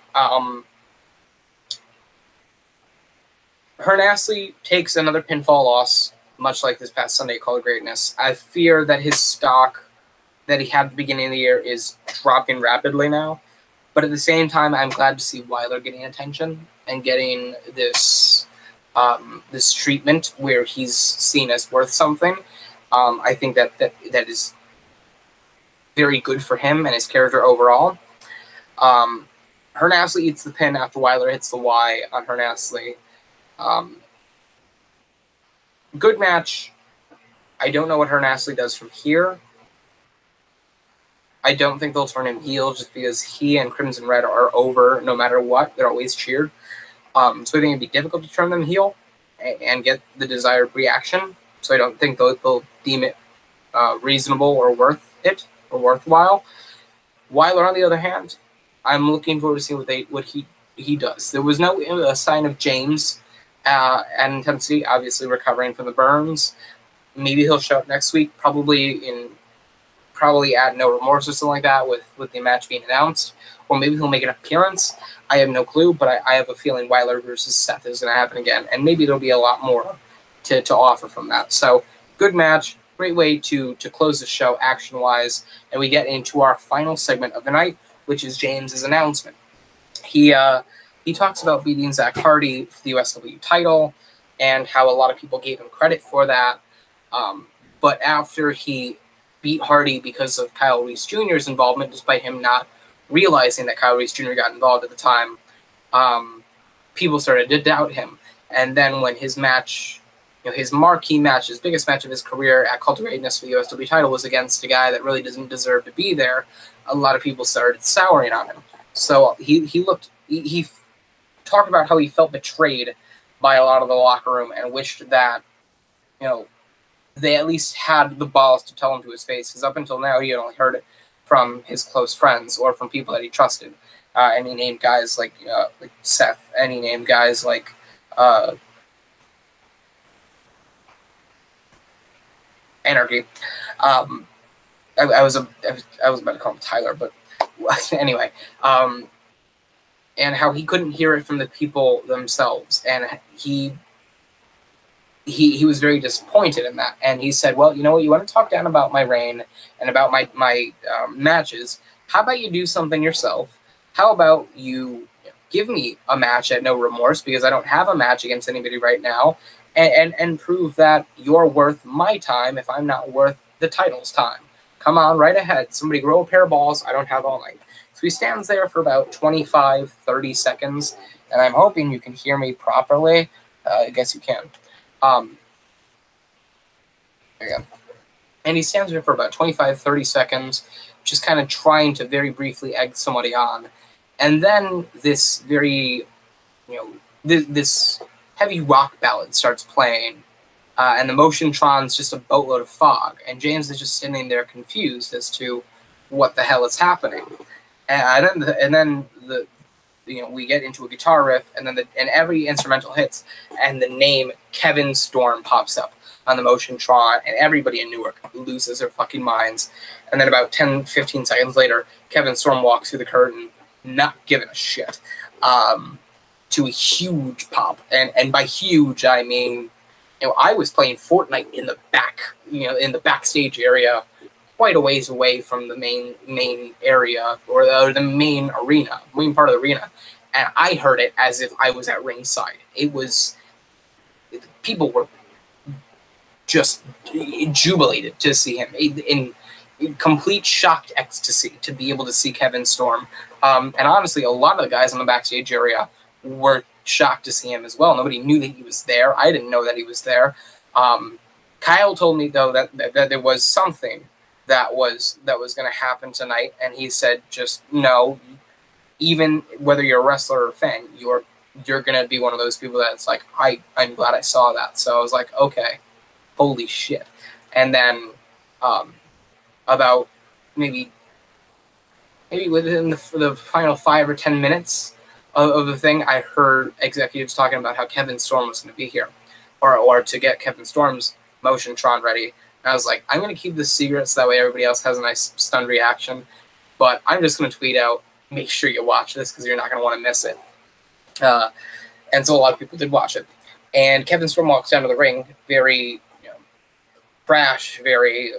Hernasli takes another pinfall loss, much like this past Sunday, Call of Greatness. I fear that his stock that he had at the beginning of the year is dropping rapidly now. But at the same time, I'm glad to see Weiler getting attention and getting this this treatment where he's seen as worth something. I think that is very good for him and his character overall. Hernasli eats the pin after Weiler hits the Y on Hernasli. Good match. I don't know what Hernasli does from here. I don't think they'll turn him heel just because he and Crimson Red are over no matter what. They're always cheered. So I think it'd be difficult to turn them heel and get the desired reaction. So I don't think they'll deem it reasonable or worth it or worthwhile. Weiler, on the other hand, I'm looking forward to seeing what he does. There was no sign of James at Intensity, obviously recovering from the burns. Maybe he'll show up next week, probably at No Remorse or something like that, with the match being announced. Or maybe he'll make an appearance. I have no clue, but I have a feeling Weiler versus Seth is going to happen again, and maybe there'll be a lot more to offer from that. So, good match, great way to close the show action-wise, and we get into our final segment of the night, which is James's announcement. He talks about beating Zack Hardy for the USW title, and how a lot of people gave him credit for that. But after he beat Hardy because of Kyle Reese Jr.'s involvement, despite him not realizing that Kyle Reese Jr. got involved at the time, people started to doubt him. And then when his match, his marquee match, his biggest match of his career at Cult of Greatness for the USW title was against a guy that really doesn't deserve to be there, a lot of people started souring on him. So he talked about how he felt betrayed by a lot of the locker room and wished that, they at least had the balls to tell him to his face, because up until now he had only heard it from his close friends or from people that he trusted. And he named guys like Seth, and he named guys like Anarchy. I was about to call him Tyler, but anyway. And how he couldn't hear it from the people themselves, and he was very disappointed in that. And he said, well, you know what, you want to talk down about my reign and about my matches, how about you do something yourself? How about you give me a match at No Remorse, because I don't have a match against anybody right now, and prove that you're worth my time if I'm not worth the title's time. Come on, right ahead. Somebody grow a pair of balls. I don't have all night. So he stands there for about 25, 30 seconds, and I'm hoping you can hear me properly. I guess you can. There you go. And he stands there for about 25, 30 seconds, just kind of trying to very briefly egg somebody on. And then this very, this heavy rock ballad starts playing, and the Motiontron's just a boatload of fog, and James is just sitting there confused as to what the hell is happening. And then we get into a guitar riff, and then every instrumental hits, and the name Kevin Storm pops up on the Motiontron, and everybody in Newark loses their fucking minds. And then about 10, 15 seconds later, Kevin Storm walks through the curtain, not giving a shit, to a huge pop. And by huge, I mean, I was playing Fortnite in the back, in the backstage area, quite a ways away from the main area, or the main arena, main part of the arena, and I heard it as if I was at ringside. People were just jubilated to see him, in complete shocked ecstasy to be able to see Kevin Storm. And honestly, a lot of the guys in the backstage area were shocked to see him as well. Nobody knew that he was there. I didn't know that he was there. Kyle told me, though, that there was something that was going to happen tonight, and he said, just no, even whether you're a wrestler or a fan, you're going to be one of those people that's like, I'm glad I saw that. So I was like, okay, holy shit. And then about maybe within the final 5 or 10 minutes of the thing, I heard executives talking about how Kevin Storm was going to be here, or to get Kevin Storm's Motiontron ready. And I was like, I'm going to keep this secret so that way everybody else has a nice stunned reaction. But I'm just going to tweet out, make sure you watch this because you're not going to want to miss it. And so a lot of people did watch it. And Kevin Storm walks down to the ring, very brash, very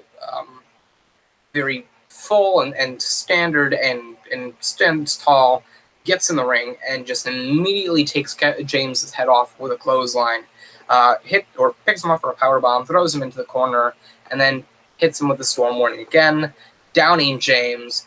full and standard, and stands tall, gets in the ring, and just immediately takes James's head off with a clothesline. Picks him up for a powerbomb, throws him into the corner, and then hits him with the Storm Warning again, downing James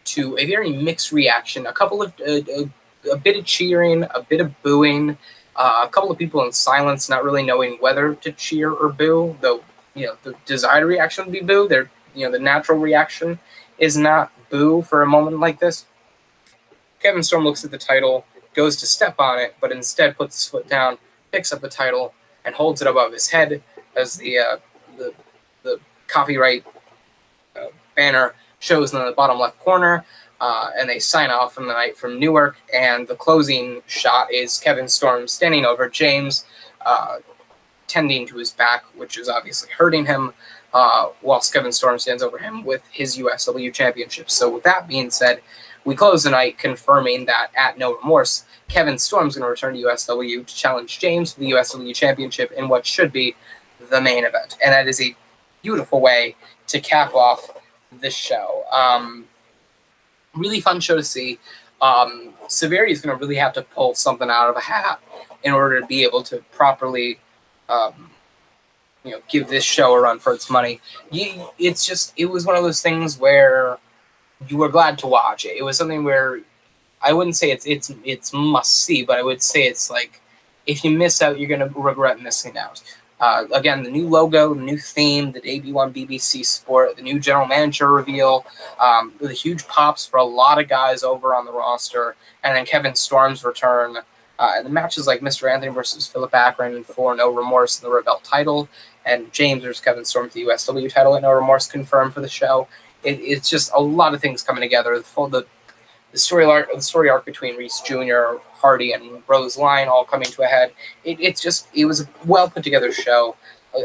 to a very mixed reaction. A bit of cheering, a bit of booing, a couple of people in silence, not really knowing whether to cheer or boo. Though the desired reaction would be boo. The natural reaction is not boo for a moment like this. Kevin Storm looks at the title, goes to step on it, but instead puts his foot down, picks up the title, and holds it above his head as the copyright banner shows in the bottom left corner. and they sign off from the night from Newark, and the closing shot is Kevin Storm standing over James, tending to his back, which is obviously hurting him, whilst Kevin Storm stands over him with his USW Championship. So with that being said, we close the night confirming that at No Remorse, Kevin Storm's going to return to USW to challenge James for the USW Championship in what should be the main event. And that is a beautiful way to cap off this show. Really fun show to see. Severity is going to really have to pull something out of a hat in order to be able to properly give this show a run for its money. It was one of those things where you were glad to watch it. It was something where I wouldn't say it's must see, but I would say it's like if you miss out, you're going to regret missing out. Again, the new logo, the new theme, the debut on BBC Sport, the new general manager reveal, the huge pops for a lot of guys over on the roster, and then Kevin Storm's return. And the matches like Mr. Anthony versus Philip Akron for No Remorse in the Rebel title, and James versus Kevin Storm for the USW title at No Remorse confirmed for the show. It's just a lot of things coming together. The story arc between Reese Jr., Hardy, and Rose Line all coming to a head. It was a well put together show,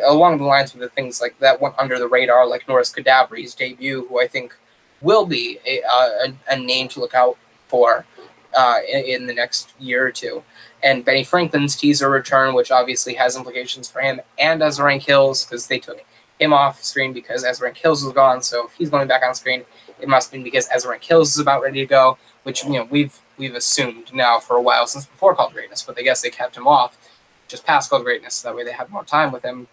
along the lines with the things like that went under the radar, like Norris Cadaveri's debut, who I think will be a name to look out for in the next year or two. And Benny Franklin's teaser return, which obviously has implications for him and Ezra Rank Hills, because they took him off screen because Ezra Rank Hills was gone. So if he's going back on screen, it must be because Ezra Rank Hills is about ready to go, which we've assumed now for a while since before Call to Greatness, but I guess they kept him off just past Call to Greatness, so that way they had more time with him.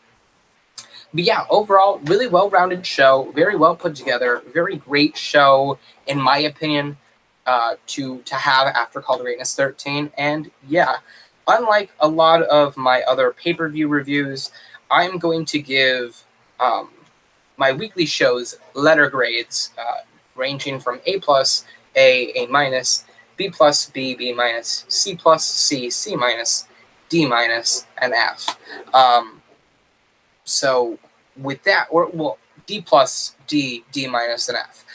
But yeah, overall, really well-rounded show, very well put together, very great show, in my opinion, to have after Call to Greatness 13. And yeah, unlike a lot of my other pay-per-view reviews, I'm going to give my weekly shows letter grades, ranging from A+, A minus, B+, B, B minus, C+, C, C minus, D minus, and F. So with that, D+, D, D minus, and F.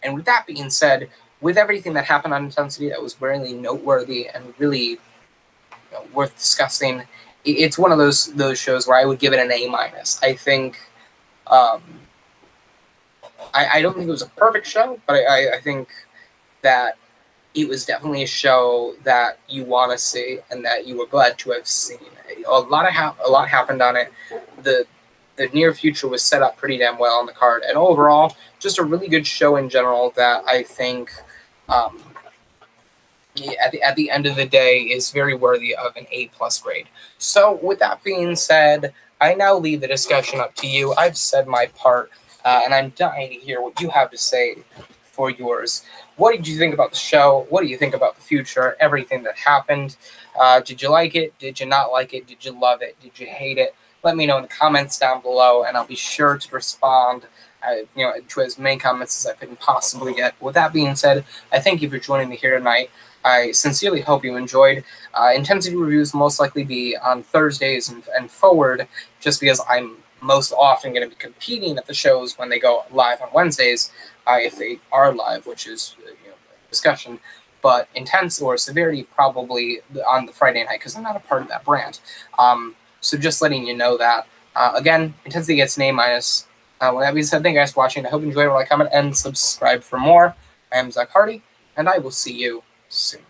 And with that being said, with everything that happened on Intensity that was really noteworthy and really worth discussing, it's one of those shows where I would give it an A minus. I think I don't think it was a perfect show, but I think that it was definitely a show that you want to see and that you were glad to have seen. A lot happened on it. The near future was set up pretty damn well on the card, and overall, just a really good show in general that I think at the end of the day is very worthy of an A+ grade. So with that being said, I now leave the discussion up to you. I've said my part, and I'm dying to hear what you have to say for yours. What did you think about the show? What do you think about the future? Everything that happened. Did you like it? Did you not like it? Did you love it? Did you hate it? Let me know in the comments down below, and I'll be sure to respond to as many comments as I can possibly get. With that being said, I thank you for joining me here tonight. I sincerely hope you enjoyed. Intensity reviews will most likely be on Thursdays and forward, just because I'm most often going to be competing at the shows when they go live on Wednesdays, if they are live, which is discussion. But Intense or Severity probably on the Friday night, because I'm not a part of that brand. So just letting you know that. Again, Intensity gets an A minus. With that being said, thank you guys for watching. I hope you enjoyed it. Like, comment, and subscribe for more. I am Zack Hardy, and I will see you soon.